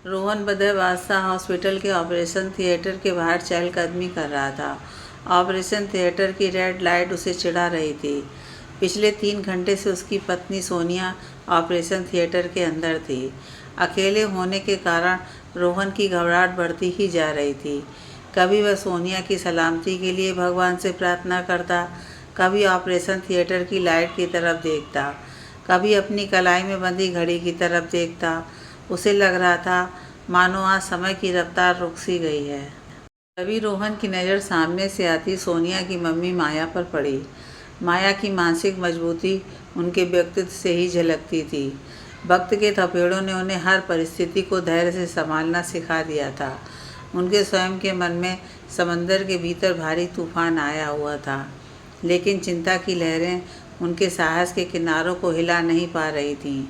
रोहन बदर बादशाह हॉस्पिटल के ऑपरेशन थिएटर के बाहर चहलकदमी कर रहा था। ऑपरेशन थिएटर की रेड लाइट उसे चिढ़ा रही थी। पिछले 3 घंटे से उसकी पत्नी सोनिया ऑपरेशन थिएटर के अंदर थी। अकेले होने के कारण रोहन की घबराहट बढ़ती ही जा रही थी। कभी वह सोनिया की सलामती के लिए भगवान से प्रार्थना करता, कभी ऑपरेशन थिएटर की लाइट की तरफ देखता, कभी अपनी कलाई में बंधी घड़ी की तरफ देखता। उसे लग रहा था मानो आज समय की रफ्तार रुक सी गई है। तभी रोहन की नज़र सामने से आती सोनिया की मम्मी माया पर पड़ी। माया की मानसिक मजबूती उनके व्यक्तित्व से ही झलकती थी। वक्त के थपेड़ों ने उन्हें हर परिस्थिति को धैर्य से संभालना सिखा दिया था। उनके स्वयं के मन में समंदर के भीतर भारी तूफान आया हुआ था, लेकिन चिंता की लहरें उनके साहस के किनारों को हिला नहीं पा रही थीं।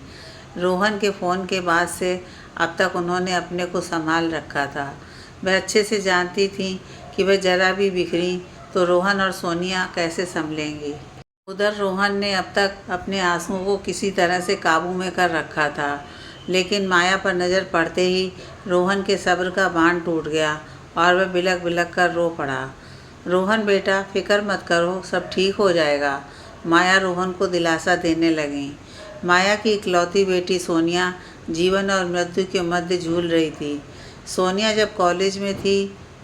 रोहन के फ़ोन के बाद से अब तक उन्होंने अपने को संभाल रखा था। वह अच्छे से जानती थीं कि वह ज़रा भी बिखरी तो रोहन और सोनिया कैसे संभलेंगी। उधर रोहन ने अब तक अपने आंसुओं को किसी तरह से काबू में कर रखा था, लेकिन माया पर नज़र पड़ते ही रोहन के सब्र का बांध टूट गया और वह बिलख बिलख कर रो पड़ा। रोहन बेटा, फिक्र मत करो, सब ठीक हो जाएगा। माया रोहन को दिलासा देने लगीं। माया की इकलौती बेटी सोनिया जीवन और मृत्यु के मध्य झूल रही थी। सोनिया जब कॉलेज में थी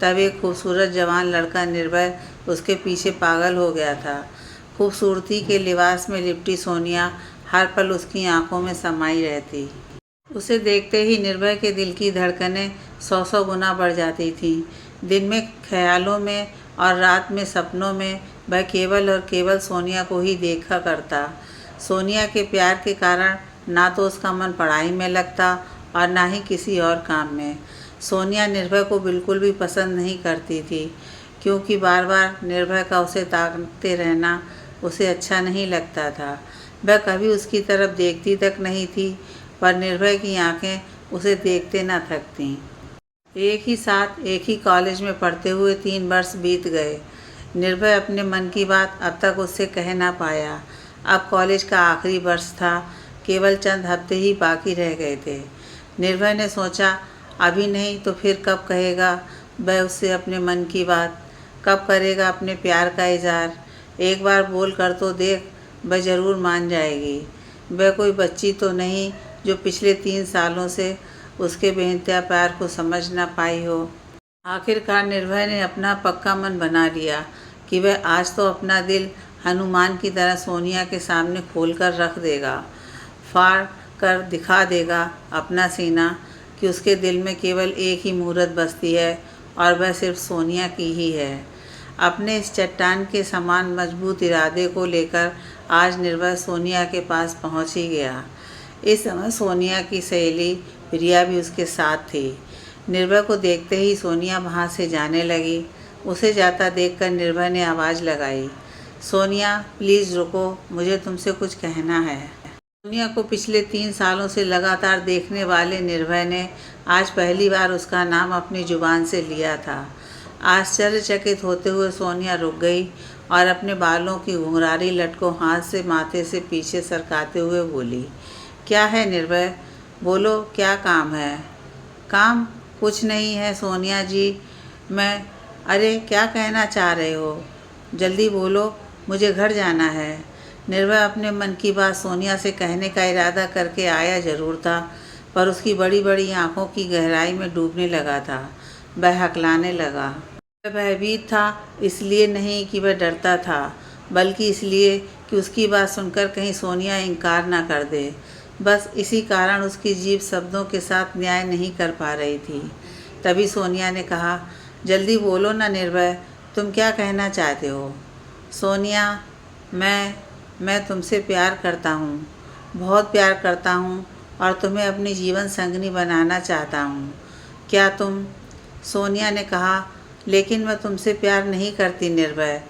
तब एक खूबसूरत जवान लड़का निर्भय उसके पीछे पागल हो गया था। खूबसूरती के लिबास में लिपटी सोनिया हर पल उसकी आंखों में समाई रहती। उसे देखते ही निर्भय के दिल की धड़कनें 100 गुना बढ़ जाती थीं। दिन में ख्यालों में और रात में सपनों में वह केवल और केवल सोनिया को ही देखा करता। सोनिया के प्यार के कारण ना तो उसका मन पढ़ाई में लगता और ना ही किसी और काम में। सोनिया निर्भय को बिल्कुल भी पसंद नहीं करती थी, क्योंकि बार बार निर्भय का उसे ताकते रहना उसे अच्छा नहीं लगता था। वह कभी उसकी तरफ देखती तक नहीं थी, पर निर्भय की आंखें उसे देखते न थकतीं। एक ही साथ एक ही कॉलेज में पढ़ते हुए 3 वर्ष बीत गए। निर्भय अपने मन की बात अब तक उससे कह ना पाया। अब कॉलेज का आखिरी वर्ष था, केवल चंद हफ्ते ही बाकी रह गए थे। निर्भय ने सोचा, अभी नहीं तो फिर कब कहेगा वह उससे अपने मन की बात, कब करेगा अपने प्यार का इजहार। एक बार बोल कर तो देख, वह ज़रूर मान जाएगी। वह कोई बच्ची तो नहीं जो पिछले 3 सालों से उसके बेइंतहा प्यार को समझ ना पाई हो। आखिरकार निर्भय ने अपना पक्का मन बना लिया कि वह आज तो अपना दिल हनुमान की तरह सोनिया के सामने खोलकर रख देगा, फाड़ कर दिखा देगा अपना सीना कि उसके दिल में केवल एक ही मूरत बसती है और वह सिर्फ सोनिया की ही है। अपने इस चट्टान के समान मजबूत इरादे को लेकर आज निर्भय सोनिया के पास पहुंच ही गया। इस समय सोनिया की सहेली प्रिया भी उसके साथ थी। निर्भय को देखते ही सोनिया वहाँ से जाने लगी। उसे जाता देखकर निर्भय ने आवाज़ लगाई, सोनिया प्लीज़ रुको, मुझे तुमसे कुछ कहना है। सोनिया को पिछले 3 सालों से लगातार देखने वाले निर्भय ने आज पहली बार उसका नाम अपनी जुबान से लिया था। आश्चर्यचकित होते हुए सोनिया रुक गई और अपने बालों की घुंघरारी लट को हाथ से माथे से पीछे सरकाते हुए बोली, क्या है निर्भय, बोलो क्या काम है। काम कुछ नहीं है सोनिया जी, अरे क्या कहना चाह रहे हो, जल्दी बोलो, मुझे घर जाना है। निर्भय अपने मन की बात सोनिया से कहने का इरादा करके आया जरूर था, पर उसकी बड़ी बड़ी आंखों की गहराई में डूबने लगा था। वह हकलाने लगा। वह भयभीत था, इसलिए नहीं कि वह डरता था, बल्कि इसलिए कि उसकी बात सुनकर कहीं सोनिया इनकार ना कर दे। बस इसी कारण उसकी जीभ शब्दों के साथ न्याय नहीं कर पा रही थी। तभी सोनिया ने कहा, जल्दी बोलो ना निर्भय, तुम क्या कहना चाहते हो। सोनिया, मैं तुमसे प्यार करता हूँ, बहुत प्यार करता हूँ और तुम्हें अपनी जीवन संगनी बनाना चाहता हूँ। क्या तुम। सोनिया ने कहा, लेकिन मैं तुमसे प्यार नहीं करती निर्भय।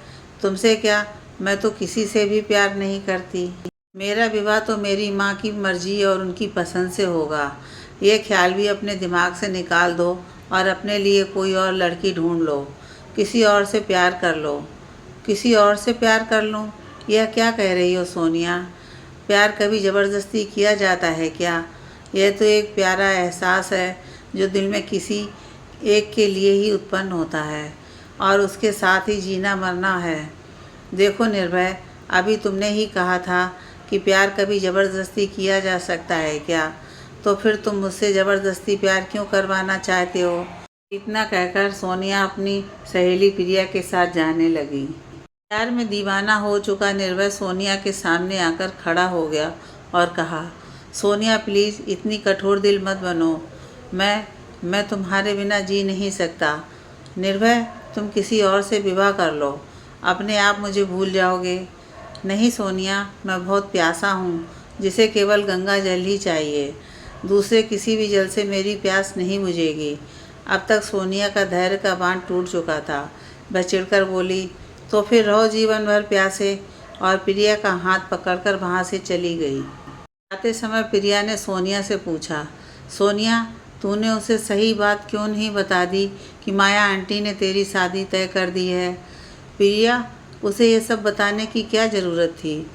तुमसे क्या, मैं तो किसी से भी प्यार नहीं करती। मेरा विवाह तो मेरी माँ की मर्जी और उनकी पसंद से होगा। ये ख्याल भी अपने दिमाग से निकाल दो और अपने लिए कोई और लड़की ढूंढ लो, किसी और से प्यार कर लो। किसी और से प्यार कर लूँ, यह क्या कह रही हो सोनिया। प्यार कभी ज़बरदस्ती किया जाता है क्या। यह तो एक प्यारा एहसास है जो दिल में किसी एक के लिए ही उत्पन्न होता है और उसके साथ ही जीना मरना है। देखो निर्भय, अभी तुमने ही कहा था कि प्यार कभी ज़बरदस्ती किया जा सकता है क्या? तो फिर तुम मुझसे ज़बरदस्ती प्यार क्यों करवाना चाहते हो? इतना कहकर सोनिया अपनी सहेली प्रिया के साथ जाने लगी। प्यार में दीवाना हो चुका निर्भय सोनिया के सामने आकर खड़ा हो गया और कहा, सोनिया प्लीज़ इतनी कठोर दिल मत बनो। मैं तुम्हारे बिना जी नहीं सकता। निर्भय, तुम किसी और से विवाह कर लो, अपने आप मुझे भूल जाओगे। नहीं सोनिया, मैं बहुत प्यासा हूँ, जिसे केवल गंगा जल ही चाहिए। दूसरे किसी भी जल से मेरी प्यास नहीं बुझेगी। अब तक सोनिया का धैर्य का बांध टूट चुका था। वह चिढ़कर बोली, तो फिर रहो जीवन भर प्यासे, और प्रिया का हाथ पकड़कर वहाँ से चली गई। आते समय प्रिया ने सोनिया से पूछा, सोनिया, तूने उसे सही बात क्यों नहीं बता दी कि माया आंटी ने तेरी शादी तय कर दी है? प्रिया, उसे ये सब बताने की क्या ज़रूरत थी?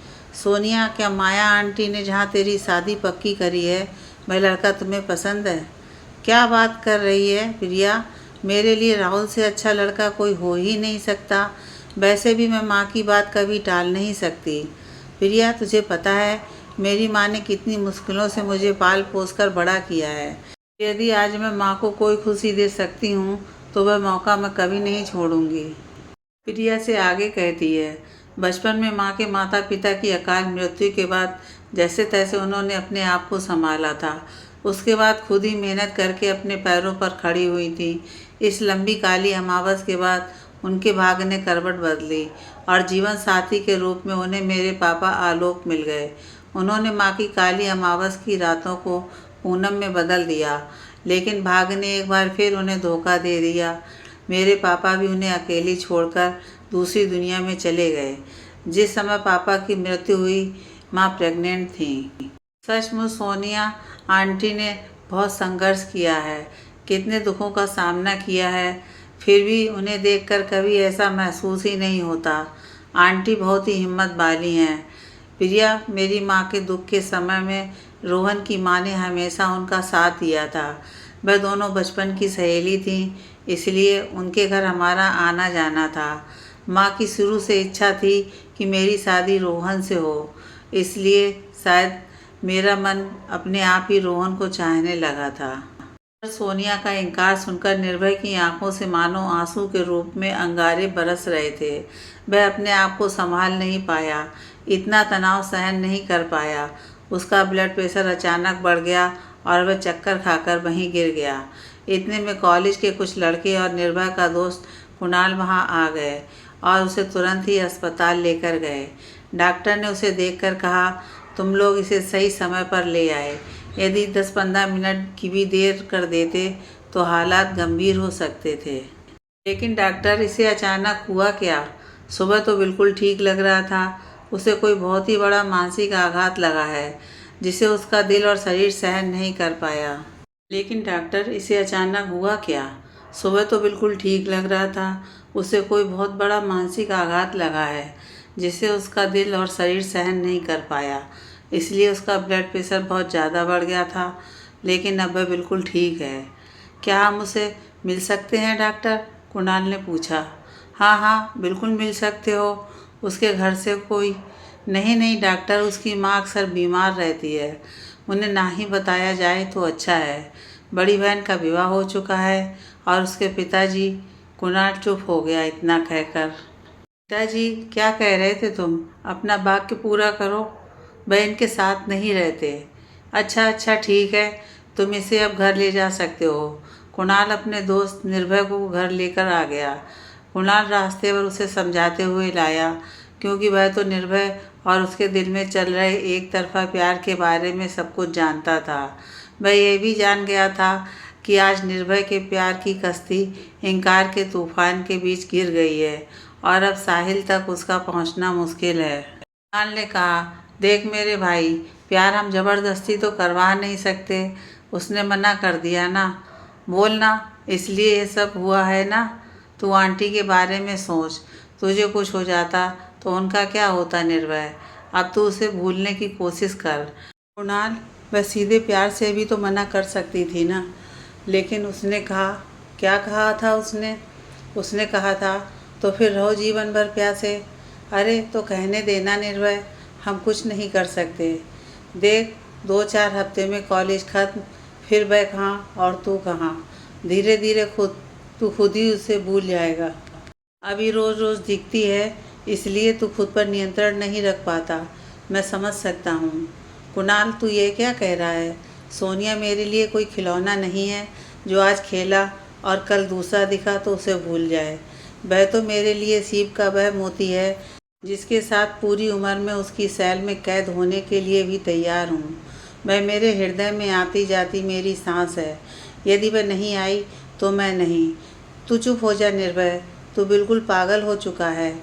सोनिया, क्या माया आंटी ने जहाँ तेरी शादी पक्की करी है वह लड़का तुम्हें पसंद है? क्या बात कर रही है प्रिया? मेरे लिए राहुल से अच्छा लड़का कोई हो ही नहीं सकता। वैसे भी मैं माँ की बात कभी टाल नहीं सकती। प्रिया, तुझे पता है मेरी माँ ने कितनी मुश्किलों से मुझे पाल पोस कर बड़ा किया है। यदि आज मैं माँ को कोई खुशी दे सकती हूँ तो वह मौका मैं कभी नहीं छोड़ूंगी। प्रिया से आगे कहती है, बचपन में माँ के माता पिता की अकाल मृत्यु के बाद जैसे तैसे उन्होंने अपने आप को संभाला था। उसके बाद खुद ही मेहनत करके अपने पैरों पर खड़ी हुई थी। इस लंबी काली अमावस के बाद उनके भाग्य ने करवट बदली और जीवन साथी के रूप में उन्हें मेरे पापा आलोक मिल गए। उन्होंने माँ की काली अमावस की रातों को पूनम में बदल दिया, लेकिन भाग्य ने एक बार फिर उन्हें धोखा दे दिया। मेरे पापा भी उन्हें अकेली छोड़कर दूसरी दुनिया में चले गए। जिस समय पापा की मृत्यु हुई, माँ प्रेग्नेंट थी। सचमुच सोनिया आंटी ने बहुत संघर्ष किया है, कितने दुखों का सामना किया है, फिर भी उन्हें देखकर कभी ऐसा महसूस ही नहीं होता। आंटी बहुत ही हिम्मत वाली हैं। प्रिया, मेरी माँ के दुख के समय में रोहन की माँ ने हमेशा उनका साथ दिया था। वह दोनों बचपन की सहेली थीं, इसलिए उनके घर हमारा आना जाना था। माँ की शुरू से इच्छा थी कि मेरी शादी रोहन से हो, इसलिए शायद मेरा मन अपने आप ही रोहन को चाहने लगा था। सोनिया का इनकार सुनकर निर्भय की आंखों से मानो आंसू के रूप में अंगारे बरस रहे थे। वह अपने आप को संभाल नहीं पाया, इतना तनाव सहन नहीं कर पाया। उसका ब्लड प्रेशर अचानक बढ़ गया और वह चक्कर खाकर वहीं गिर गया। इतने में कॉलेज के कुछ लड़के और निर्भय का दोस्त कुणाल वहां आ गए और उसे तुरंत ही अस्पताल लेकर गए। डॉक्टर ने उसे देखकर कहा, तुम लोग इसे सही समय पर ले आए। यदि 10-15 मिनट की भी देर कर देते तो हालात गंभीर हो सकते थे। लेकिन डॉक्टर, इसे अचानक हुआ क्या? सुबह तो बिल्कुल ठीक लग रहा था। उसे कोई बहुत ही बड़ा मानसिक आघात लगा है, जिसे उसका दिल और शरीर सहन नहीं कर पाया। लेकिन डॉक्टर, इसे अचानक हुआ क्या? सुबह तो बिल्कुल ठीक लग रहा था। उसे कोई बहुत बड़ा मानसिक आघात लगा है, जिसे उसका दिल और शरीर सहन नहीं कर पाया, इसलिए उसका ब्लड प्रेशर बहुत ज़्यादा बढ़ गया था। लेकिन अब वह बिल्कुल ठीक है। क्या हम उसे मिल सकते हैं डॉक्टर? कुणाल ने पूछा। हाँ हाँ, बिल्कुल मिल सकते हो। उसके घर से कोई? नहीं डॉक्टर, उसकी माँ अक्सर बीमार रहती है। उन्हें ना ही बताया जाए तो अच्छा है। बड़ी बहन का विवाह हो चुका है और उसके पिताजी। कुणाल चुप हो गया इतना कहकर। पिताजी? क्या कह रहे थे तुम? अपना वाक्य पूरा करो। वह इनके साथ नहीं रहते। अच्छा ठीक है, तुम इसे अब घर ले जा सकते हो। कुणाल अपने दोस्त निर्भय को घर लेकर आ गया। कुणाल रास्ते पर उसे समझाते हुए लाया, क्योंकि वह तो निर्भय और उसके दिल में चल रहे एक तरफा प्यार के बारे में सब कुछ जानता था। वह यह भी जान गया था कि आज निर्भय के प्यार की कश्ती इनकार के तूफान के बीच गिर गई है और अब साहिल तक उसका पहुंचना मुश्किल है। कुणाल ने कहा, देख मेरे भाई, प्यार हम ज़बरदस्ती तो करवा नहीं सकते। उसने मना कर दिया ना। बोलना, इसलिए ये सब हुआ है ना। तू आंटी के बारे में सोच। तुझे कुछ हो जाता तो उनका क्या होता निर्भय। अब तू उसे भूलने की कोशिश कर। कुणाल, वह सीधे प्यार से भी तो मना कर सकती थी ना। लेकिन उसने कहा, क्या कहा था उसने? उसने कहा था, तो फिर रहो जीवन भर प्यासे। अरे तो कहने देना निर्भय, हम कुछ नहीं कर सकते। देख, 2-4 हफ्ते में कॉलेज खत्म, फिर वह कहाँ और तू कहाँ। धीरे धीरे तू खुद ही उसे भूल जाएगा। अभी रोज़ रोज़ दिखती है, इसलिए तू खुद पर नियंत्रण नहीं रख पाता। मैं समझ सकता हूँ। कुणाल, तू ये क्या कह रहा है? सोनिया मेरे लिए कोई खिलौना नहीं है जो आज खेला और कल दूसरा दिखा तो उसे भूल जाए। वह तो मेरे लिए सीप का वह मोती है जिसके साथ पूरी उम्र में उसकी सैल में कैद होने के लिए भी तैयार हूँ। वह मेरे हृदय में आती जाती मेरी सांस है। यदि वह नहीं आई तो मैं नहीं। तू चुप हो जा निर्भय, तू बिल्कुल पागल हो चुका है।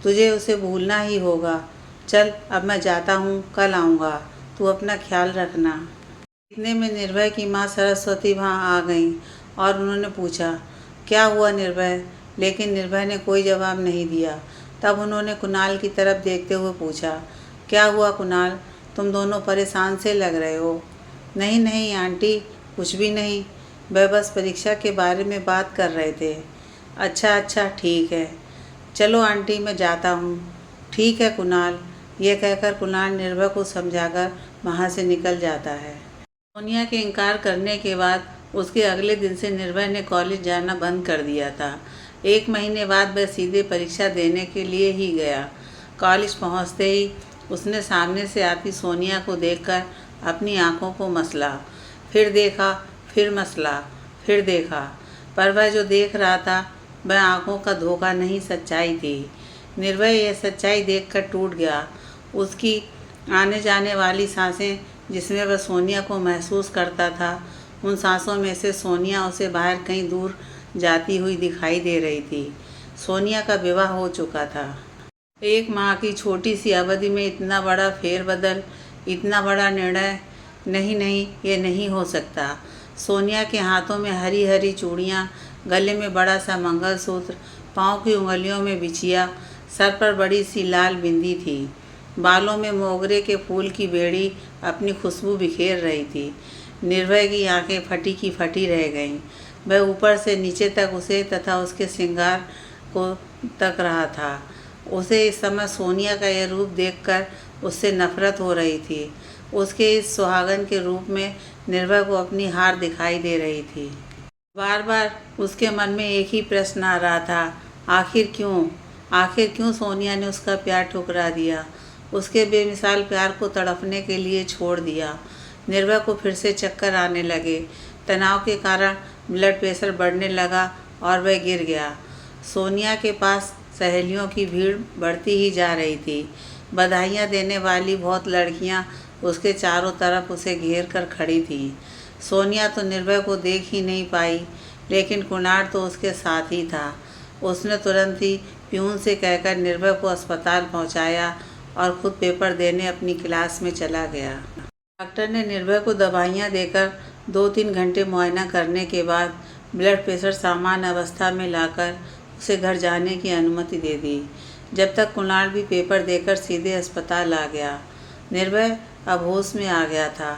तुझे उसे भूलना ही होगा। चल अब मैं जाता हूँ, कल आऊँगा। तू अपना ख्याल रखना। इतने में निर्भय की माँ सरस्वती वहाँ आ गईं और उन्होंने पूछा, क्या हुआ निर्भय? लेकिन निर्भय ने कोई जवाब नहीं दिया। तब उन्होंने कुणाल की तरफ देखते हुए पूछा, क्या हुआ कुणाल? तुम दोनों परेशान से लग रहे हो। नहीं नहीं आंटी, कुछ भी नहीं। वह बस परीक्षा के बारे में बात कर रहे थे। अच्छा अच्छा, ठीक है। चलो आंटी, मैं जाता हूँ। ठीक है कुणाल। यह कहकर कुणाल निर्भय को समझाकर वहाँ से निकल जाता है। सोनिया के इनकार करने के बाद उसके अगले दिन से निर्भय ने कॉलेज जाना बंद कर दिया था। 1 महीने बाद वह सीधे परीक्षा देने के लिए ही गया। कॉलेज पहुँचते ही उसने सामने से आती सोनिया को देखकर अपनी आंखों को मसला। फिर देखा, फिर मसला, फिर देखा, पर वह जो देख रहा था वह आंखों का धोखा नहीं, सच्चाई थी। निर्भय यह सच्चाई देखकर टूट गया। उसकी आने जाने वाली सांसें जिसमें वह सोनिया को महसूस करता था, उन सांसों में से सोनिया उसे बाहर कहीं दूर जाती हुई दिखाई दे रही थी। सोनिया का विवाह हो चुका था। 1 माह की छोटी सी अवधि में इतना बड़ा फेरबदल, इतना बड़ा निर्णय, नहीं नहीं, ये नहीं हो सकता। सोनिया के हाथों में हरी हरी चूड़ियाँ, गले में बड़ा सा मंगलसूत्र, पाँव की उंगलियों में बिछिया, सर पर बड़ी सी लाल बिंदी थी। बालों में मोगरे के फूल की बेड़ी अपनी खुशबू बिखेर रही थी। निर्भय की आंखें फटी की फटी रह गईं। वह ऊपर से नीचे तक उसे तथा उसके श्रृंगार को तक रहा था। उसे इस समय सोनिया का यह रूप देखकर उससे नफरत हो रही थी। उसके इस सुहागन के रूप में निर्भय को अपनी हार दिखाई दे रही थी। बार बार उसके मन में एक ही प्रश्न आ रहा था, आखिर क्यों सोनिया ने उसका प्यार ठुकरा दिया, उसके बेमिसाल प्यार को तड़पने के लिए छोड़ दिया। निर्भय को फिर से चक्कर आने लगे। तनाव के कारण ब्लड प्रेशर बढ़ने लगा और वह गिर गया। सोनिया के पास सहेलियों की भीड़ बढ़ती ही जा रही थी। बधाइयाँ देने वाली बहुत लड़कियाँ उसके चारों तरफ उसे घेर कर खड़ी थीं। सोनिया तो निर्भय को देख ही नहीं पाई, लेकिन कुणाल तो उसके साथ ही था। उसने तुरंत ही प्यून से कहकर निर्भय को अस्पताल पहुंचाया और खुद पेपर देने अपनी क्लास में चला गया। डॉक्टर ने निर्भय को दवाइयाँ देकर 2-3 घंटे मुआयना करने के बाद ब्लड प्रेशर सामान्य अवस्था में लाकर उसे घर जाने की अनुमति दे दी। जब तक कुणाल भी पेपर देकर सीधे अस्पताल आ गया। निर्भय अब होश में आ गया था,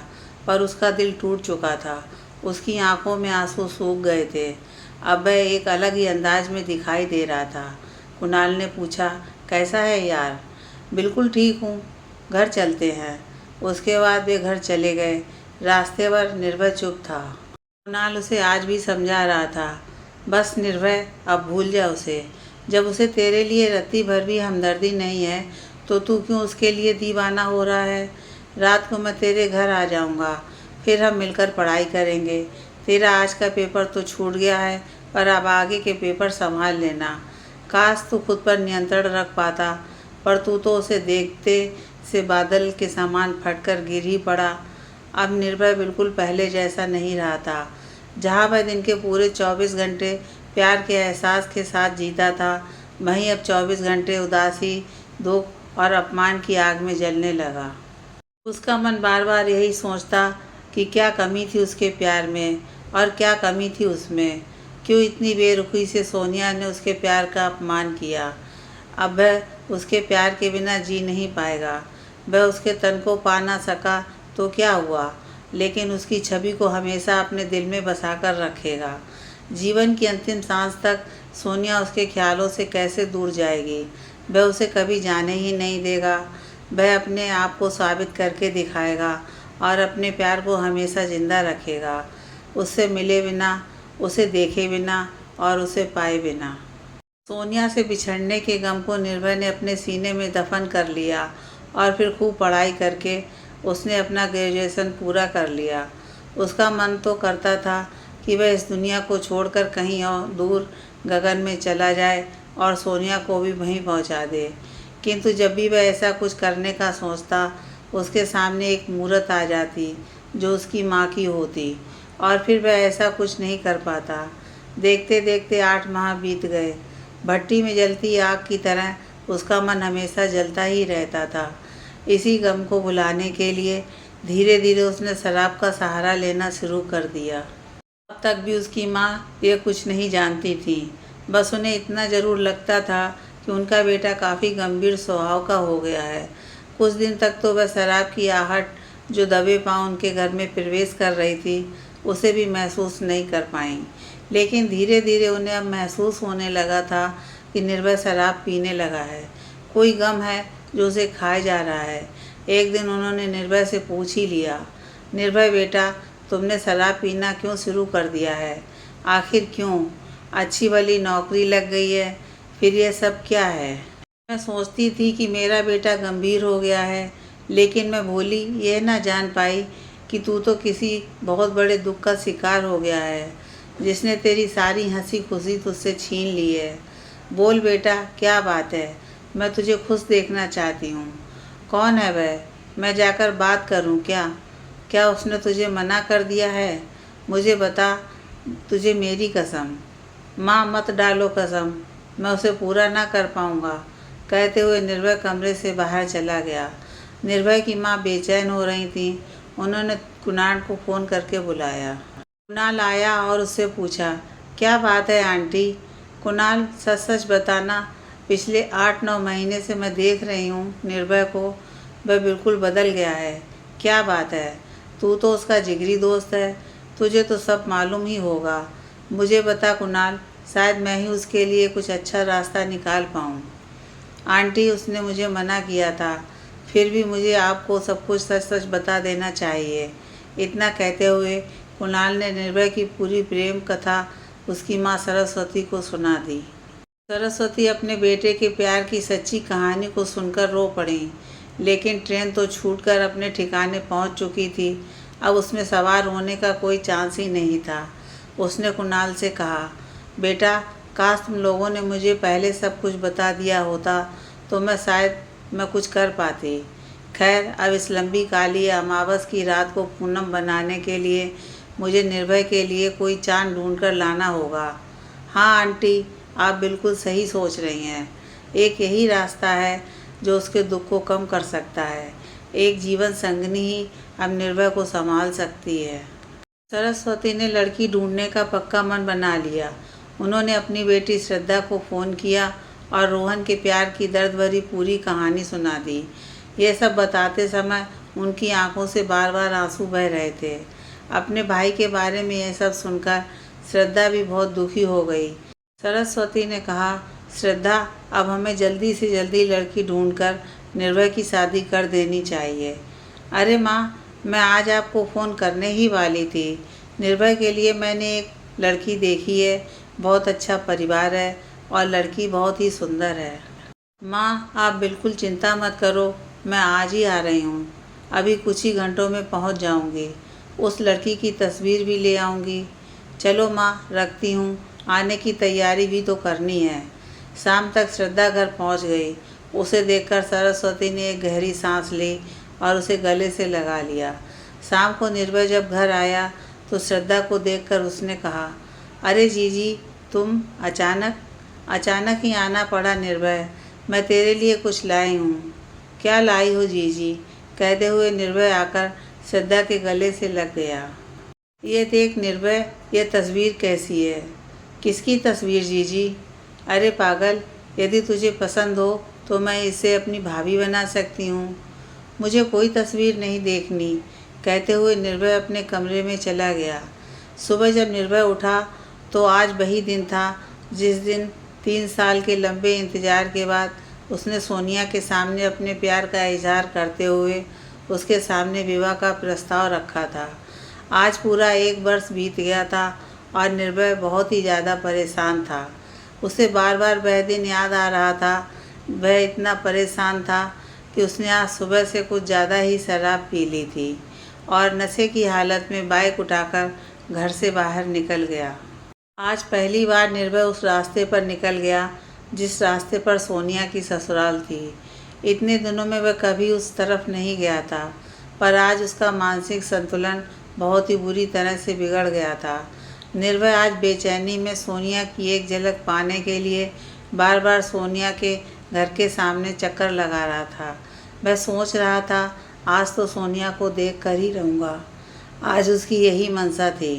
पर उसका दिल टूट चुका था। उसकी आंखों में आंसू सूख गए थे। अब वह एक अलग ही अंदाज में दिखाई दे रहा था। कुणाल ने पूछा, कैसा है यार? बिल्कुल ठीक हूँ, घर चलते हैं। उसके बाद वे घर चले गए। रास्ते पर निर्भय चुप था। कुणाल उसे आज भी समझा रहा था, बस निर्भय, अब भूल जा उसे। जब उसे तेरे लिए रत्ती भर भी हमदर्दी नहीं है तो तू क्यों उसके लिए दीवाना हो रहा है? रात को मैं तेरे घर आ जाऊंगा, फिर हम मिलकर पढ़ाई करेंगे। तेरा आज का पेपर तो छूट गया है, पर अब आगे के पेपर संभाल लेना। काश तू खुद पर नियंत्रण रख पाता, पर तू तो उसे देखते से बादल के समान फटकर गिर ही पड़ा। अब निर्भय बिल्कुल पहले जैसा नहीं रहा था। जहाँ वह दिन के पूरे 24 घंटे प्यार के एहसास के साथ जीता था, वहीं अब 24 घंटे उदासी, दुख और अपमान की आग में जलने लगा। उसका मन बार बार यही सोचता कि क्या कमी थी उसके प्यार में और क्या कमी थी उसमें। क्यों इतनी बेरुखी से सोनिया ने उसके प्यार का अपमान किया। अब वह उसके प्यार के बिना जी नहीं पाएगा। वह उसके तन को पा ना सका तो क्या हुआ, लेकिन उसकी छवि को हमेशा अपने दिल में बसा कर रखेगा। जीवन की अंतिम सांस तक सोनिया उसके ख्यालों से कैसे दूर जाएगी, वह उसे कभी जाने ही नहीं देगा। वह अपने आप को साबित करके दिखाएगा और अपने प्यार को हमेशा ज़िंदा रखेगा, उससे मिले बिना, उसे देखे बिना और उसे पाए बिना। सोनिया से बिछड़ने के गम को निर्भय ने अपने सीने में दफन कर लिया और फिर खूब पढ़ाई करके उसने अपना ग्रेजुएशन पूरा कर लिया। उसका मन तो करता था कि वह इस दुनिया को छोड़कर कहीं और दूर गगन में चला जाए और सोनिया को भी वहीं पहुंचा दे, किंतु जब भी वह ऐसा कुछ करने का सोचता, उसके सामने एक मूरत आ जाती जो उसकी माँ की होती, और फिर वह ऐसा कुछ नहीं कर पाता। देखते देखते 8 माह बीत गए। भट्टी में जलती आग की तरह उसका मन हमेशा जलता ही रहता था। इसी गम को भुलाने के लिए धीरे धीरे उसने शराब का सहारा लेना शुरू कर दिया। अब तक भी उसकी माँ ये कुछ नहीं जानती थी, बस उन्हें इतना ज़रूर लगता था कि उनका बेटा काफ़ी गंभीर स्वभाव का हो गया है। कुछ दिन तक तो वह शराब की आहट जो दबे पांव उनके घर में प्रवेश कर रही थी, उसे भी महसूस नहीं कर पाईं, लेकिन धीरे धीरे उन्हें अब महसूस होने लगा था कि निर्भय शराब पीने लगा है। कोई गम है जो उसे खाए जा रहा है। एक दिन उन्होंने निर्भय से पूछ ही लिया, निर्भय बेटा, तुमने शराब पीना क्यों शुरू कर दिया है? आखिर क्यों? अच्छी भली नौकरी लग गई है, फिर ये सब क्या है? मैं सोचती थी कि मेरा बेटा गंभीर हो गया है, लेकिन मैं भोली यह ना जान पाई कि तू तो किसी बहुत बड़े दुख का शिकार हो गया है, जिसने तेरी सारी हंसी खुशी तुझसे छीन ली है। बोल बेटा, क्या बात है? मैं तुझे खुश देखना चाहती हूँ। कौन है वह? मैं जाकर बात करूँ क्या? क्या उसने तुझे मना कर दिया है? मुझे बता, तुझे मेरी कसम। माँ मत डालो कसम, मैं उसे पूरा ना कर पाऊँगा, कहते हुए निर्भय कमरे से बाहर चला गया। निर्भय की माँ बेचैन हो रही थी। उन्होंने कुणाल को फ़ोन करके बुलाया। कुणाल आया और उससे पूछा, क्या बात है आंटी? कुणाल, सच सच बताना, पिछले 8-9 महीने से मैं देख रही हूँ निर्भय को, वह बिल्कुल बदल गया है। क्या बात है? तू तो उसका जिगरी दोस्त है, तुझे तो सब मालूम ही होगा। मुझे बता कुणाल, शायद मैं ही उसके लिए कुछ अच्छा रास्ता निकाल पाऊँ। आंटी, उसने मुझे मना किया था, फिर भी मुझे आपको सब कुछ सच सच बता देना चाहिए। इतना कहते हुए कुणाल ने निर्भय की पूरी प्रेम कथा उसकी माँ सरस्वती को सुना दी। सरस्वती अपने बेटे के प्यार की सच्ची कहानी को सुनकर रो पड़ी, लेकिन ट्रेन तो छूटकर अपने ठिकाने पहुंच चुकी थी। अब उसमें सवार होने का कोई चांस ही नहीं था। उसने कुणाल से कहा, बेटा, काश तुम लोगों ने मुझे पहले सब कुछ बता दिया होता तो मैं कुछ कर पाती। खैर, अब इस लंबी काली अमावस की रात को पूनम बनाने के लिए मुझे निर्भय के लिए कोई चांद ढूंढ कर लाना होगा। हाँ आंटी, आप बिल्कुल सही सोच रही हैं। एक यही रास्ता है जो उसके दुख को कम कर सकता है। एक जीवन संगनी ही अब निर्भय को संभाल सकती है। सरस्वती ने लड़की ढूंढने का पक्का मन बना लिया। उन्होंने अपनी बेटी श्रद्धा को फ़ोन किया और रोहन के प्यार की दर्द भरी पूरी कहानी सुना दी। ये सब बताते समय उनकी आंखों से बार बार आंसू बह रहे थे। अपने भाई के बारे में यह सब सुनकर श्रद्धा भी बहुत दुखी हो गई। सरस्वती ने कहा, श्रद्धा, अब हमें जल्दी से जल्दी लड़की ढूंढकर निर्भय की शादी कर देनी चाहिए। अरे माँ, मैं आज आपको फ़ोन करने ही वाली थी। निर्भय के लिए मैंने एक लड़की देखी है, बहुत अच्छा परिवार है और लड़की बहुत ही सुंदर है। माँ, आप बिल्कुल चिंता मत करो, मैं आज ही आ रही हूँ। अभी कुछ ही घंटों में पहुँच जाऊँगी। उस लड़की की तस्वीर भी ले आऊँगी। चलो माँ, रखती हूँ, आने की तैयारी भी तो करनी है। शाम तक श्रद्धा घर पहुँच गई। उसे देखकर सरस्वती ने एक गहरी सांस ली और उसे गले से लगा लिया। शाम को निर्भय जब घर आया तो श्रद्धा को देखकर उसने कहा, अरे जीजी, तुम अचानक ही आना पड़ा निर्भय। मैं तेरे लिए कुछ लाई हूँ। क्या लाई हो जीजी? कहते हुए निर्भय आकर श्रद्धा के गले से लग गया। ये देख निर्भय, ये तस्वीर कैसी है? किसकी तस्वीर जीजी? अरे पागल, यदि तुझे पसंद हो तो मैं इसे अपनी भाभी बना सकती हूँ। मुझे कोई तस्वीर नहीं देखनी, कहते हुए निर्भय अपने कमरे में चला गया। सुबह जब निर्भय उठा तो आज वही दिन था जिस दिन 3 साल के लंबे इंतज़ार के बाद उसने सोनिया के सामने अपने प्यार का इजहार करते हुए उसके सामने विवाह का प्रस्ताव रखा था। आज पूरा 1 वर्ष बीत गया था और निर्भय बहुत ही ज़्यादा परेशान था। उसे बार बार वह दिन याद आ रहा था। वह इतना परेशान था कि उसने आज सुबह से कुछ ज़्यादा ही शराब पी ली थी और नशे की हालत में बाइक उठाकर घर से बाहर निकल गया। आज पहली बार निर्भय उस रास्ते पर निकल गया जिस रास्ते पर सोनिया की ससुराल थी। इतने दिनों में वह कभी उस तरफ नहीं गया था, पर आज उसका मानसिक संतुलन बहुत ही बुरी तरह से बिगड़ गया था। निर्भय आज बेचैनी में सोनिया की एक झलक पाने के लिए बार बार सोनिया के घर के सामने चक्कर लगा रहा था। वह सोच रहा था आज तो सोनिया को देख कर ही रहूँगा। आज उसकी यही मंशा थी।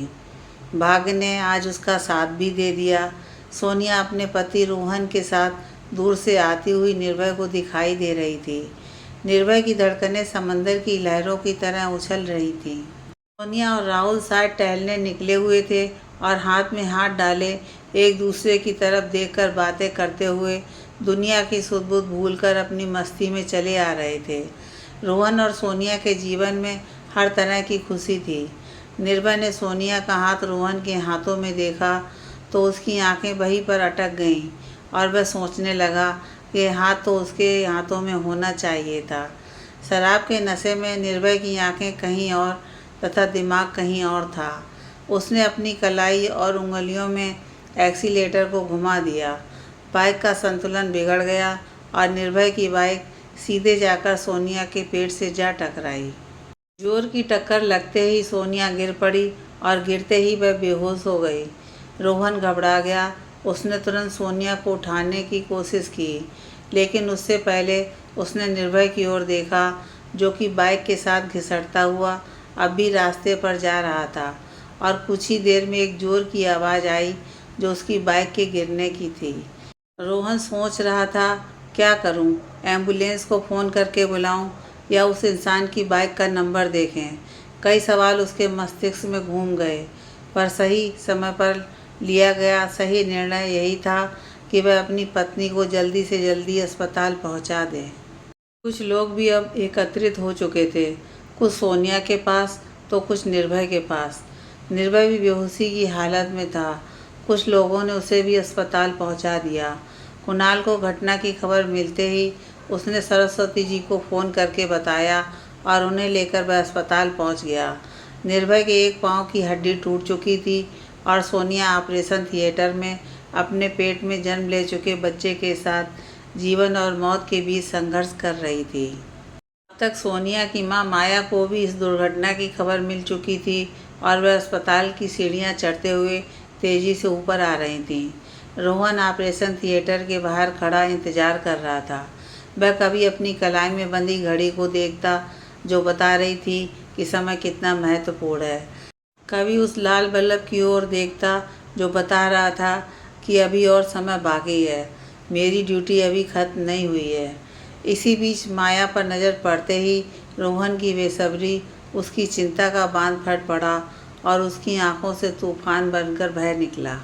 भाग्य ने आज उसका साथ भी दे दिया। सोनिया अपने पति रोहन के साथ दूर से आती हुई निर्भय को दिखाई दे रही थी। निर्भय की धड़कनें समंदर की लहरों की तरह उछल रही थीं। सोनिया और राहुल शायद टहलने निकले हुए थे और हाथ में हाथ डाले एक दूसरे की तरफ देखकर बातें करते हुए दुनिया की सुध-बुध भूलकर अपनी मस्ती में चले आ रहे थे। रोहन और सोनिया के जीवन में हर तरह की खुशी थी। निर्भय ने सोनिया का हाथ रोहन के हाथों में देखा तो उसकी आंखें वहीं पर अटक गईं और वह सोचने लगा कि हाथ तो उसके हाथों में होना चाहिए था। शराब के नशे में निर्भय की आंखें कहीं और तथा दिमाग कहीं और था। उसने अपनी कलाई और उंगलियों में एक्सीलेटर को घुमा दिया। बाइक का संतुलन बिगड़ गया और निर्भय की बाइक सीधे जाकर सोनिया के पेट से जा टकराई। जोर की टक्कर लगते ही सोनिया गिर पड़ी और गिरते ही वह बेहोश हो गई। रोहन घबरा गया। उसने तुरंत सोनिया को उठाने की कोशिश की, लेकिन उससे पहले उसने निर्भय की ओर देखा जो कि बाइक के साथ घिसटता हुआ अब भी रास्ते पर जा रहा था और कुछ ही देर में एक जोर की आवाज़ आई जो उसकी बाइक के गिरने की थी। रोहन सोच रहा था क्या करूं, एम्बुलेंस को फ़ोन करके बुलाऊं या उस इंसान की बाइक का नंबर देखें। कई सवाल उसके मस्तिष्क में घूम गए, पर सही समय पर लिया गया सही निर्णय यही था कि वह अपनी पत्नी को जल्दी से जल्दी अस्पताल पहुंचा दे। कुछ लोग भी अब एकत्रित हो चुके थे, कुछ सोनिया के पास तो कुछ निर्भय के पास। निर्भय भी बेहोशी की हालत में था। कुछ लोगों ने उसे भी अस्पताल पहुंचा दिया। कुणाल को घटना की खबर मिलते ही उसने सरस्वती जी को फ़ोन करके बताया और उन्हें लेकर वह अस्पताल पहुंच गया। निर्भय के एक पाँव की हड्डी टूट चुकी थी और सोनिया ऑपरेशन थिएटर में अपने पेट में जन्म ले चुके बच्चे के साथ जीवन और मौत के बीच संघर्ष कर रही थी। अब तक सोनिया की मां माया को भी इस दुर्घटना की खबर मिल चुकी थी और वह अस्पताल की सीढ़ियां चढ़ते हुए तेज़ी से ऊपर आ रही थीं। रोहन ऑपरेशन थिएटर के बाहर खड़ा इंतज़ार कर रहा था। वह कभी अपनी कलाई में बंधी घड़ी को देखता जो बता रही थी कि समय कितना महत्वपूर्ण है, कभी उस लाल बल्ब की ओर देखता जो बता रहा था कि अभी और समय बाकी है, मेरी ड्यूटी अभी खत्म नहीं हुई है। इसी बीच माया पर नज़र पड़ते ही रोहन की बेसब्री, उसकी चिंता का बांध फट पड़ा और उसकी आंखों से तूफान बनकर बह निकला।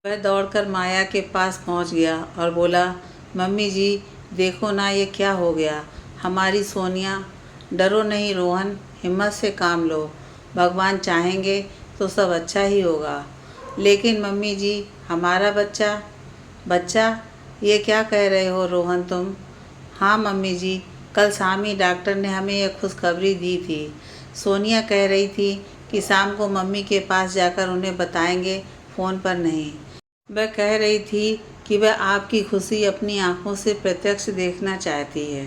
वह दौड़कर माया के पास पहुंच गया और बोला, मम्मी जी देखो ना, ये क्या हो गया, हमारी सोनिया। डरो नहीं रोहन, हिम्मत से काम लो, भगवान चाहेंगे तो सब अच्छा ही होगा। लेकिन मम्मी जी हमारा बच्चा। बच्चा, ये क्या कह रहे हो रोहन तुम? हाँ मम्मी जी, कल शाम ही डॉक्टर ने हमें यह खुशखबरी दी थी। सोनिया कह रही थी कि शाम को मम्मी के पास जाकर उन्हें बताएंगे, फ़ोन पर नहीं। वह कह रही थी कि वह आपकी खुशी अपनी आंखों से प्रत्यक्ष देखना चाहती है।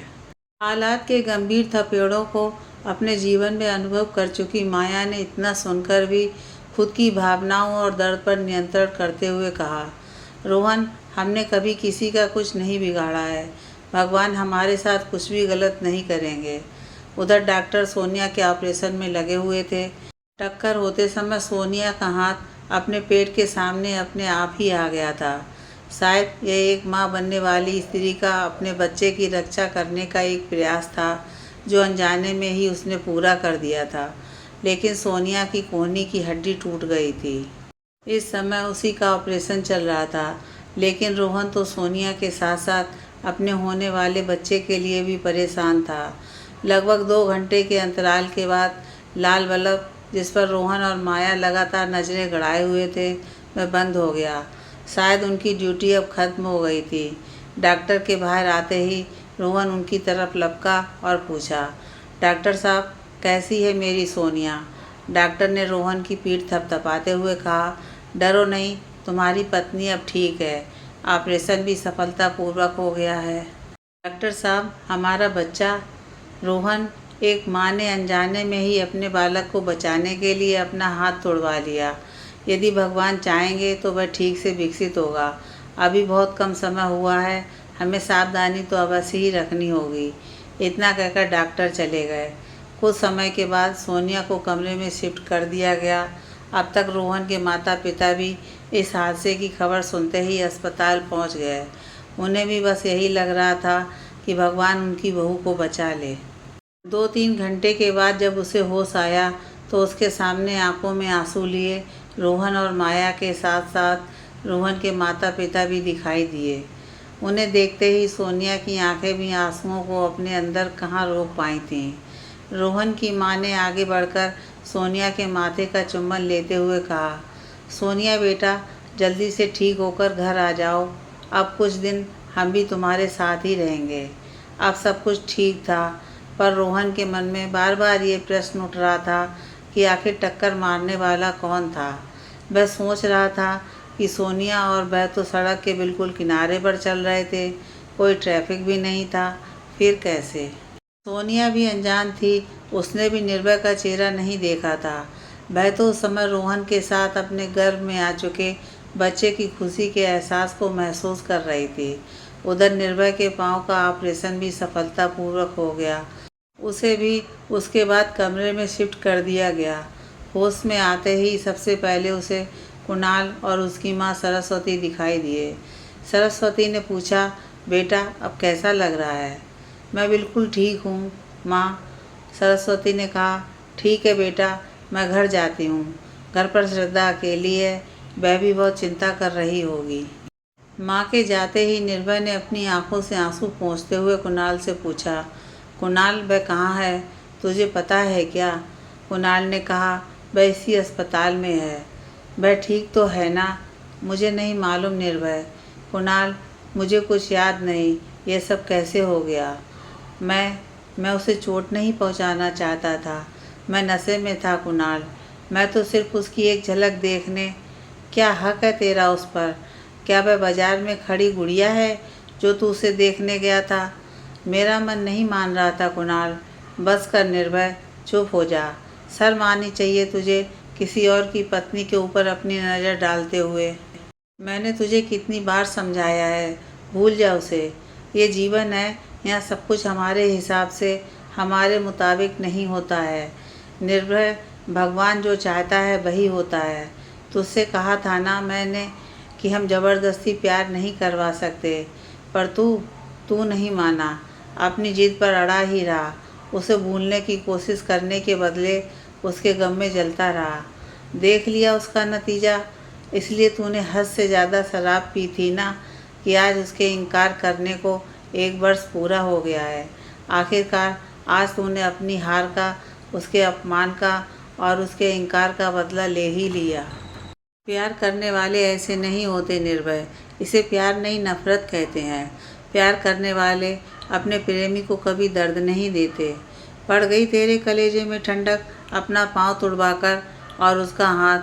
हालात के गंभीर थपेड़ों को अपने जीवन में अनुभव कर चुकी माया ने इतना सुनकर भी खुद की भावनाओं और दर्द पर नियंत्रण करते हुए कहा, रोहन हमने कभी किसी का कुछ नहीं बिगाड़ा है, भगवान हमारे साथ कुछ भी गलत नहीं करेंगे। उधर डॉक्टर सोनिया के ऑपरेशन में लगे हुए थे। टक्कर होते समय सोनिया का हाथ अपने पेट के सामने अपने आप ही आ गया था। शायद यह एक माँ बनने वाली स्त्री का अपने बच्चे की रक्षा करने का एक प्रयास था, जो अनजाने में ही उसने पूरा कर दिया था, लेकिन सोनिया की कोहनी की हड्डी टूट गई थी। इस समय उसी का ऑपरेशन चल रहा था, लेकिन रोहन तो सोनिया के साथ साथ अपने होने वाले बच्चे के लिए भी परेशान था। लगभग 2 घंटे के अंतराल के बाद लाल बल्ब, जिस पर रोहन और माया लगातार नज़रें गड़ाए हुए थे, वह बंद हो गया। शायद उनकी ड्यूटी अब खत्म हो गई थी। डॉक्टर के बाहर आते ही रोहन उनकी तरफ लपका और पूछा, डॉक्टर साहब, कैसी है मेरी सोनिया? डॉक्टर ने रोहन की पीठ थपथपाते हुए कहा, डरो नहीं, तुम्हारी पत्नी अब ठीक है। ऑपरेशन भी सफलतापूर्वक हो गया है। डॉक्टर साहब, हमारा बच्चा रोहन, एक माँ ने अनजाने में ही अपने बालक को बचाने के लिए अपना हाथ तुड़वा लिया। यदि भगवान चाहेंगे तो वह ठीक से विकसित होगा। अभी बहुत कम समय हुआ है, हमें सावधानी तो अवश्य ही रखनी होगी। इतना कहकर डॉक्टर चले गए। कुछ समय के बाद सोनिया को कमरे में शिफ्ट कर दिया गया। अब तक रोहन के माता पिता भी इस हादसे की खबर सुनते ही अस्पताल पहुंच गए। उन्हें भी बस यही लग रहा था कि भगवान उनकी बहू को बचा ले। 2-3 घंटे के बाद जब उसे होश आया तो उसके सामने आंखों में आंसू लिए रोहन और माया के साथ साथ रोहन के माता पिता भी दिखाई दिए। उन्हें देखते ही सोनिया की आंखें भी आंसुओं को अपने अंदर कहाँ रोक पाई थीं। रोहन की मां ने आगे बढ़कर सोनिया के माथे का चुम्बन लेते हुए कहा, सोनिया बेटा, जल्दी से ठीक होकर घर आ जाओ। अब कुछ दिन हम भी तुम्हारे साथ ही रहेंगे। अब सब कुछ ठीक था, पर रोहन के मन में बार बार ये प्रश्न उठ रहा था कि आखिर टक्कर मारने वाला कौन था। वह सोच रहा था कि सोनिया और वह तो सड़क के बिल्कुल किनारे पर चल रहे थे, कोई ट्रैफिक भी नहीं था, फिर कैसे? सोनिया भी अनजान थी, उसने भी निर्भय का चेहरा नहीं देखा था। वह तो उस समय रोहन के साथ अपने गर्भ में आ चुके बच्चे की खुशी के एहसास को महसूस कर रही थी। उधर निर्भय के पांव का ऑपरेशन भी सफलतापूर्वक हो गया। उसे भी उसके बाद कमरे में शिफ्ट कर दिया गया। होश में आते ही सबसे पहले उसे कुणाल और उसकी माँ सरस्वती दिखाई दिए। सरस्वती ने पूछा, बेटा, अब कैसा लग रहा है? मैं बिल्कुल ठीक हूँ माँ, सरस्वती ने कहा। ठीक है बेटा, मैं घर जाती हूँ। घर पर श्रद्धा अकेली है, वह भी बहुत चिंता कर रही होगी। माँ के जाते ही निर्भय ने अपनी आंखों से आंसू पोंछते हुए कुणाल से पूछा, कुणाल, वह कहाँ है, तुझे पता है क्या? कुणाल ने कहा, वह इसी अस्पताल में है। वह ठीक तो है ना? मुझे नहीं मालूम निर्भय। कुणाल, मुझे कुछ याद नहीं, ये सब कैसे हो गया? मैं उसे चोट नहीं पहुंचाना चाहता था। मैं नशे में था कुणाल। मैं तो सिर्फ उसकी एक झलक देखने। क्या हक है तेरा उस पर? क्या वह बाजार में खड़ी गुड़िया है जो तू उसे देखने गया था? मेरा मन नहीं मान रहा था कुणाल। बस कर निर्भय, चुप हो जा। शर्म आनी चाहिए तुझे किसी और की पत्नी के ऊपर अपनी नज़र डालते हुए। मैंने तुझे कितनी बार समझाया है, भूल जा उसे। ये जीवन है, यहाँ सब कुछ हमारे हिसाब से, हमारे मुताबिक नहीं होता है। निर्भय, भगवान जो चाहता है वही होता है। तुझसे कहा था ना मैंने कि हम ज़बरदस्ती प्यार नहीं करवा सकते, पर तू नहीं माना, अपनी जिद पर अड़ा ही रहा। उसे भूलने की कोशिश करने के बदले उसके गम में जलता रहा। देख लिया उसका नतीजा। इसलिए तूने हद से ज़्यादा शराब पी थी ना कि आज उसके इनकार करने को 1 वर्ष पूरा हो गया है। आखिरकार आज तूने अपनी हार का, उसके अपमान का और उसके इनकार का बदला ले ही लिया। प्यार करने वाले ऐसे नहीं होते निर्भय। इसे प्यार नहीं, नफरत कहते हैं। प्यार करने वाले अपने प्रेमी को कभी दर्द नहीं देते। पड़ गई तेरे कलेजे में ठंडक अपना पाँव तुड़वाकर और उसका हाथ।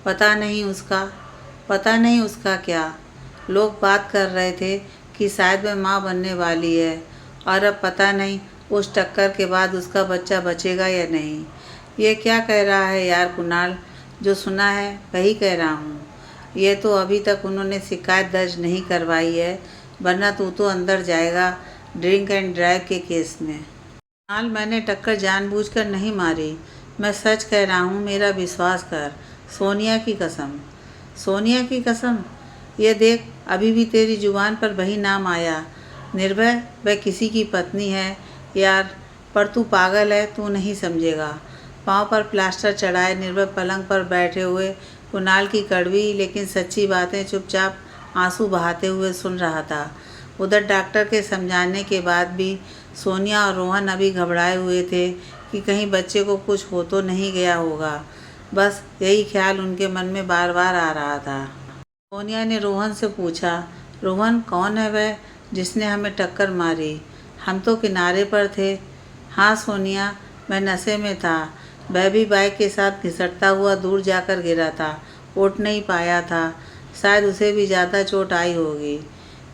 पता नहीं उसका क्या। लोग बात कर रहे थे कि शायद वह माँ बनने वाली है, और अब पता नहीं उस टक्कर के बाद उसका बच्चा बचेगा या नहीं। ये क्या कह रहा है यार कुणाल? जो सुना है वही कह रहा हूँ। ये तो अभी तक उन्होंने शिकायत दर्ज नहीं करवाई है, वरना तू तो अंदर जाएगा ड्रिंक एंड ड्राइव के केस में। कुणाल, मैंने टक्कर जानबूझकर नहीं मारी। मैं सच कह रहा हूँ, मेरा विश्वास कर। सोनिया की कसम। सोनिया की कसम? ये देख, अभी भी तेरी जुबान पर वही नाम आया। निर्भय, वह किसी की पत्नी है यार, पर तू पागल है, तू नहीं समझेगा। पाँव पर प्लास्टर चढ़ाए निर्भय पलंग पर बैठे हुए कुणाल की कड़वी लेकिन सच्ची बातें चुपचाप आंसू बहाते हुए सुन रहा था। उधर डॉक्टर के समझाने के बाद भी सोनिया और रोहन अभी घबराए हुए थे कि कहीं बच्चे को कुछ हो तो नहीं गया होगा। बस यही ख्याल उनके मन में बार बार आ रहा था। सोनिया ने रोहन से पूछा, रोहन कौन है वह जिसने हमें टक्कर मारी? हम तो किनारे पर थे। हाँ सोनिया, मैं नशे में था। वह भी बाइक के साथ घिसटता हुआ दूर जाकर गिरा था, उठ नहीं पाया था। शायद उसे भी ज़्यादा चोट आई होगी।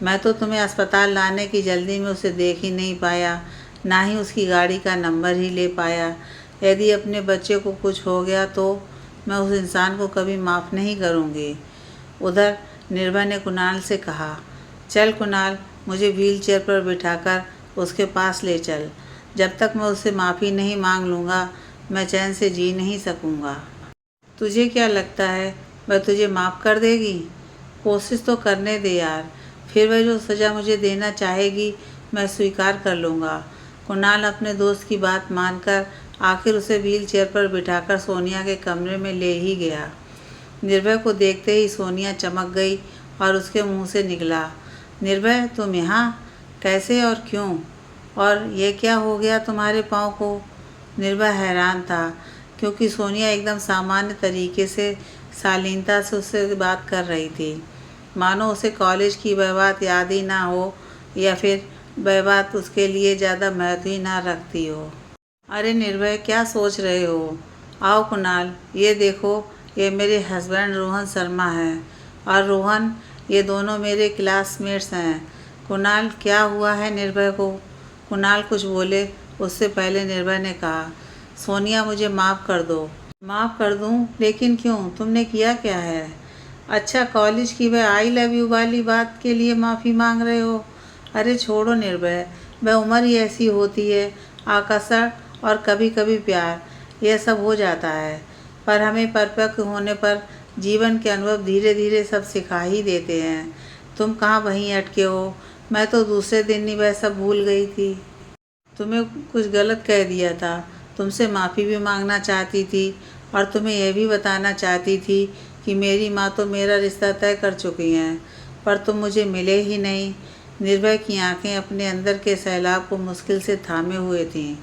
मैं तो तुम्हें अस्पताल लाने की जल्दी में उसे देख ही नहीं पाया, ना ही उसकी गाड़ी का नंबर ही ले पाया। यदि अपने बच्चे को कुछ हो गया तो मैं उस इंसान को कभी माफ़ नहीं करूँगी। उधर निर्भय ने कुणाल से कहा, चल कुणाल, मुझे व्हीलचेयर पर बिठाकर उसके पास ले चल। जब तक मैं उससे माफ़ी नहीं मांग लूँगा मैं चैन से जी नहीं सकूँगा। तुझे क्या लगता है वह तुझे माफ़ कर देगी? कोशिश तो करने दे यार, फिर वह जो सज़ा मुझे देना चाहेगी मैं स्वीकार कर लूँगा। कुणाल अपने दोस्त की बात मानकर आखिर उसे व्हीलचेयर पर बिठाकर सोनिया के कमरे में ले ही गया। निर्भय को देखते ही सोनिया चमक गई और उसके मुंह से निकला, निर्भय तुम यहाँ? कैसे और क्यों? और ये क्या हो गया तुम्हारे पाँव को? निर्भय हैरान था क्योंकि सोनिया एकदम सामान्य तरीके से शालीनता से उससे बात कर रही थी, मानो उसे कॉलेज की वह बात याद ही ना हो या फिर वह बात उसके लिए ज़्यादा महत्व ही ना रखती हो। अरे निर्भय, क्या सोच रहे हो? आओ कुणाल, ये देखो, ये मेरे हस्बैंड रोहन शर्मा हैं। और रोहन, ये दोनों मेरे क्लासमेट्स हैं। कुणाल, क्या हुआ है निर्भय को? कुणाल कुछ बोले उससे पहले निर्भय ने कहा, सोनिया मुझे माफ़ कर दो। माफ़ कर दूं? लेकिन क्यों? तुमने किया क्या है? अच्छा, कॉलेज की वह आई लव यू वाली बात के लिए माफ़ी मांग रहे हो? अरे छोड़ो निर्भय, वह उम्र ही ऐसी होती है, आकर्षण और कभी कभी प्यार, यह सब हो जाता है। पर हमें परिपक्व होने पर जीवन के अनुभव धीरे धीरे सब सिखा ही देते हैं। तुम कहाँ वहीं अटके हो? मैं तो दूसरे दिन ही वह सब भूल गई थी। तुम्हें कुछ गलत कह दिया था, तुमसे माफ़ी भी मांगना चाहती थी और तुम्हें यह भी बताना चाहती थी कि मेरी माँ तो मेरा रिश्ता तय कर चुकी हैं, पर तुम मुझे मिले ही नहीं। निर्भय की आंखें अपने अंदर के सैलाब को मुश्किल से थामे हुए थीं।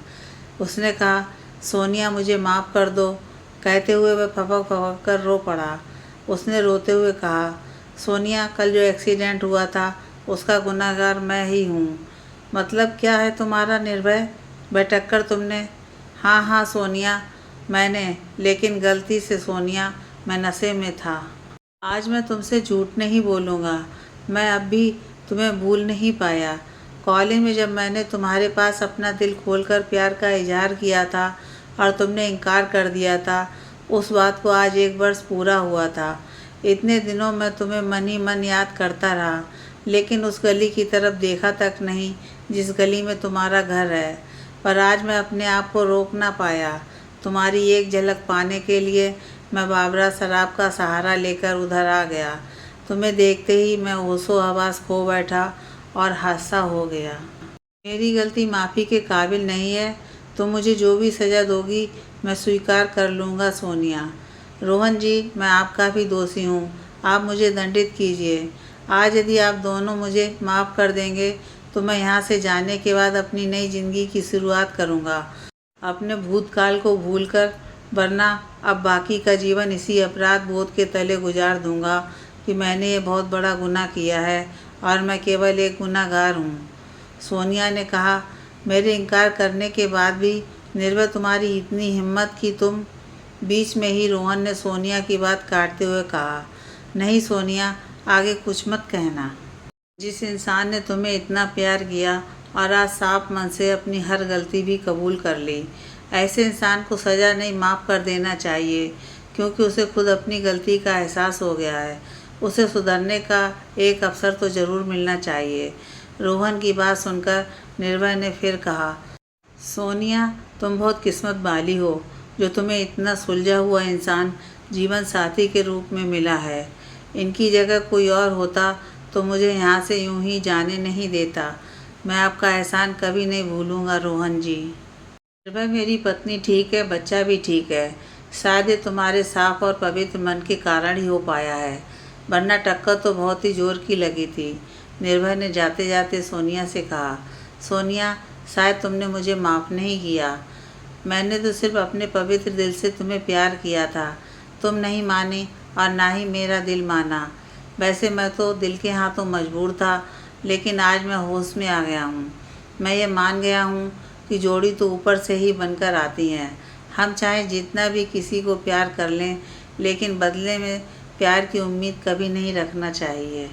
उसने कहा, सोनिया मुझे माफ़ कर दो। कहते हुए वह फपक फपक कर रो पड़ा। उसने रोते हुए कहा, सोनिया, कल जो एक्सीडेंट हुआ था उसका गुनहगार मैं ही हूँ। मतलब क्या है तुम्हारा निर्भय? वह टक्कर तुमने? हाँ हाँ सोनिया, मैंने, लेकिन गलती से सोनिया, मैं नशे में था। आज मैं तुमसे झूठ नहीं बोलूँगा, मैं अब भी तुम्हें भूल नहीं पाया। कॉलेज में जब मैंने तुम्हारे पास अपना दिल खोलकर प्यार का इजहार किया था और तुमने इनकार कर दिया था, उस बात को आज 1 वर्ष पूरा हुआ था। इतने दिनों में तुम्हें मन ही मन याद करता रहा, लेकिन उस गली की तरफ देखा तक नहीं जिस गली में तुम्हारा घर है। पर आज मैं अपने आप को रोक ना पाया। तुम्हारी एक झलक पाने के लिए मैं बाबरा शराब का सहारा लेकर उधर आ गया। तुम्हें देखते ही मैं होशो हवास खो बैठा और हादसा हो गया। मेरी गलती माफ़ी के काबिल नहीं है। तुम मुझे जो भी सज़ा दोगी मैं स्वीकार कर लूँगा सोनिया। रोहन जी, मैं आपका भी दोषी हूँ, आप मुझे दंडित कीजिए। आज यदि आप दोनों मुझे माफ़ कर देंगे तो मैं यहाँ से जाने के बाद अपनी नई ज़िंदगी की शुरुआत करूँगा, अपने भूतकाल को भूलकर, वरना अब बाकी का जीवन इसी अपराध बोध के तले गुजार दूँगा कि मैंने ये बहुत बड़ा गुनाह किया है और मैं केवल एक गुनहगार हूँ। सोनिया ने कहा, मेरे इनकार करने के बाद भी निर्भय तुम्हारी इतनी हिम्मत कि तुम? बीच में ही रोहन ने सोनिया की बात काटते हुए कहा, नहीं सोनिया, आगे कुछ मत कहना। जिस इंसान ने तुम्हें इतना प्यार किया और आज साफ मन से अपनी हर गलती भी कबूल कर ली, ऐसे इंसान को सज़ा नहीं माफ़ कर देना चाहिए, क्योंकि उसे खुद अपनी गलती का एहसास हो गया है। उसे सुधरने का एक अवसर तो ज़रूर मिलना चाहिए। रोहन की बात सुनकर निर्भय ने फिर कहा, सोनिया, तुम बहुत किस्मत वाली हो जो तुम्हें इतना सुलझा हुआ इंसान जीवन साथी के रूप में मिला है। इनकी जगह कोई और होता तो मुझे यहाँ से यूं ही जाने नहीं देता। मैं आपका एहसान कभी नहीं भूलूँगा रोहन जी। निर्भय, मेरी पत्नी ठीक है, बच्चा भी ठीक है। शायद ये तुम्हारे साफ और पवित्र मन के कारण ही हो पाया है, वरना टक्कर तो बहुत ही जोर की लगी थी। निर्भय ने जाते जाते सोनिया से कहा, सोनिया, शायद तुमने मुझे माफ़ नहीं किया। मैंने तो सिर्फ अपने पवित्र दिल से तुम्हें प्यार किया था। तुम नहीं मानी और ना ही मेरा दिल माना। वैसे मैं तो दिल के हाथों मजबूर था, लेकिन आज मैं होश में आ गया हूँ। मैं ये मान गया हूँ कि जोड़ी तो ऊपर से ही बनकर आती हैं। हम चाहे जितना भी किसी को प्यार कर लें, लेकिन बदले में प्यार की उम्मीद कभी नहीं रखना चाहिए।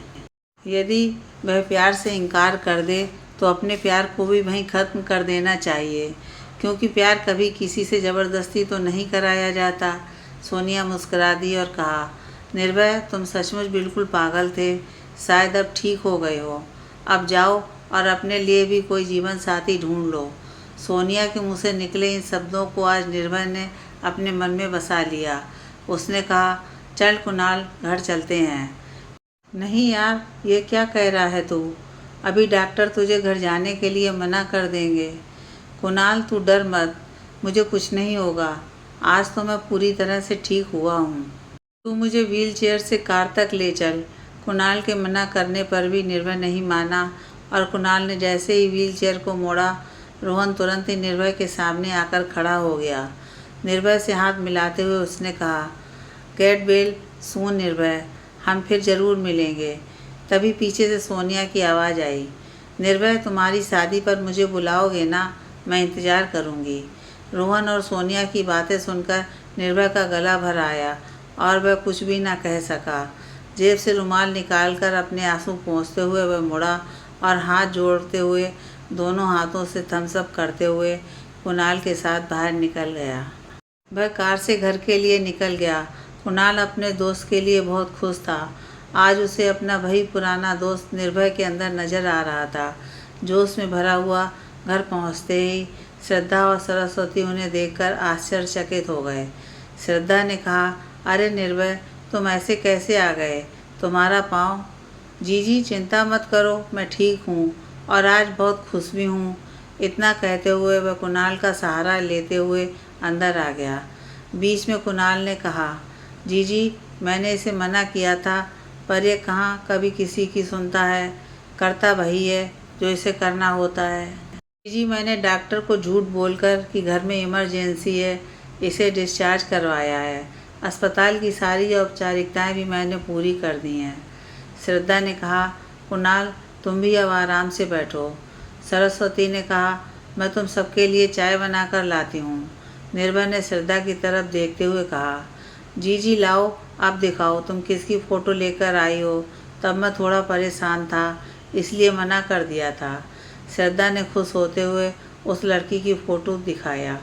यदि वह प्यार से इनकार कर दे तो अपने प्यार को भी वहीं ख़त्म कर देना चाहिए, क्योंकि प्यार कभी किसी से ज़बरदस्ती तो नहीं कराया जाता। सोनिया मुस्कुरा दी और कहा, निर्भय, तुम सचमुच बिल्कुल पागल थे। शायद अब ठीक हो गए हो। अब जाओ और अपने लिए भी कोई जीवन साथी ढूंढ लो। सोनिया के मुंह से निकले इन शब्दों को आज निर्भय ने अपने मन में बसा लिया। उसने कहा, चल कुणाल, घर चलते हैं। नहीं यार, ये क्या कह रहा है तू? अभी डॉक्टर तुझे घर जाने के लिए मना कर देंगे। कुणाल, तू डर मत, मुझे कुछ नहीं होगा। आज तो मैं पूरी तरह से ठीक हुआ हूँ। तू मुझे व्हील चेयर से कार तक ले चल। कुणाल के मना करने पर भी निर्भय नहीं माना और कुणाल ने जैसे ही व्हील चेयर को मोड़ा, रोहन तुरंत ही निर्भय के सामने आकर खड़ा हो गया। निर्भय से हाथ मिलाते हुए उसने कहा, गेट वेल सून निर्भय, हम फिर ज़रूर मिलेंगे। तभी पीछे से सोनिया की आवाज़ आई, निर्भय, तुम्हारी शादी पर मुझे बुलाओगे ना? मैं इंतज़ार करूँगी। रोहन और सोनिया की बातें सुनकर निर्भय का गला भर आया और वह कुछ भी ना कह सका। जेब से रुमाल निकालकर अपने आंसू पोंछते हुए वह मुड़ा और हाथ जोड़ते हुए, दोनों हाथों से थम्स अप करते हुए कुणाल के साथ बाहर निकल गया। वह कार से घर के लिए निकल गया। कुणाल अपने दोस्त के लिए बहुत खुश था। आज उसे अपना वही पुराना दोस्त निर्भय के अंदर नज़र आ रहा था। जोश में भरा हुआ घर पहुंचते ही श्रद्धा और सरस्वती उन्हें देखकर आश्चर्यचकित हो गए। श्रद्धा ने कहा, अरे निर्भय, तुम ऐसे कैसे आ गए? तुम्हारा पाँव? जीजी, चिंता मत करो, मैं ठीक हूँ और आज बहुत खुश भी हूँ। इतना कहते हुए वह कुणाल का सहारा लेते हुए अंदर आ गया। बीच में कुणाल ने कहा, जीजी, मैंने इसे मना किया था, पर यह कहाँ कभी किसी की सुनता है। करता वही है जो इसे करना होता है। जी, मैंने डॉक्टर को झूठ बोलकर कि घर में इमरजेंसी है, इसे डिस्चार्ज करवाया है। अस्पताल की सारी औपचारिकताएं भी मैंने पूरी कर दी हैं। श्रद्धा ने कहा, कुणाल, तुम भी अब आराम से बैठो। सरस्वती ने कहा, मैं तुम सबके लिए चाय बनाकर लाती हूँ। निर्भय ने श्रद्धा की तरफ देखते हुए कहा, जी लाओ, आप दिखाओ तुम किसकी फ़ोटो लेकर आई हो। तब मैं थोड़ा परेशान था, इसलिए मना कर दिया था। श्रद्धा ने खुश होते हुए उस लड़की की फ़ोटो दिखाया।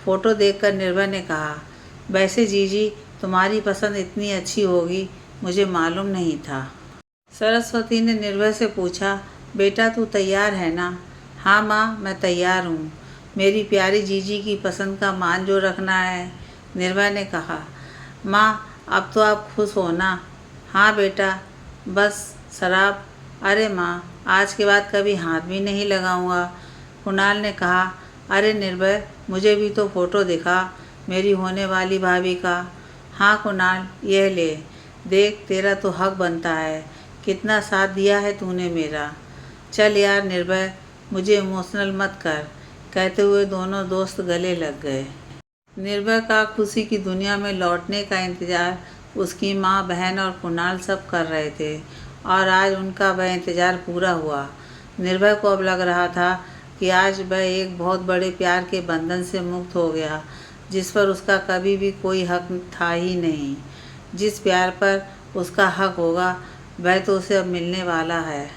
फ़ोटो देखकर निर्भय ने कहा, वैसे जीजी, तुम्हारी पसंद इतनी अच्छी होगी मुझे मालूम नहीं था। सरस्वती ने निर्भय से पूछा, बेटा तू तैयार है ना? हाँ माँ, मैं तैयार हूँ। मेरी प्यारी जीजी की पसंद का मान जो रखना है। निर्भय ने कहा, माँ, अब तो आप खुश हो ना? हाँ बेटा, बस शराब। अरे माँ, आज के बाद कभी हाथ भी नहीं लगाऊंगा। कुणाल ने कहा, अरे निर्भय, मुझे भी तो फ़ोटो दिखा मेरी होने वाली भाभी का। हाँ कुणाल, यह ले देख, तेरा तो हक बनता है। कितना साथ दिया है तूने मेरा। चल यार निर्भय, मुझे इमोशनल मत कर। कहते हुए दोनों दोस्त गले लग गए। निर्भय का खुशी की दुनिया में लौटने का इंतज़ार उसकी माँ, बहन और कुणाल सब कर रहे थे और आज उनका वह इंतज़ार पूरा हुआ। निर्भय को अब लग रहा था कि आज वह एक बहुत बड़े प्यार के बंधन से मुक्त हो गया, जिस पर उसका कभी भी कोई हक था ही नहीं। जिस प्यार पर उसका हक होगा वह तो उसे अब मिलने वाला है।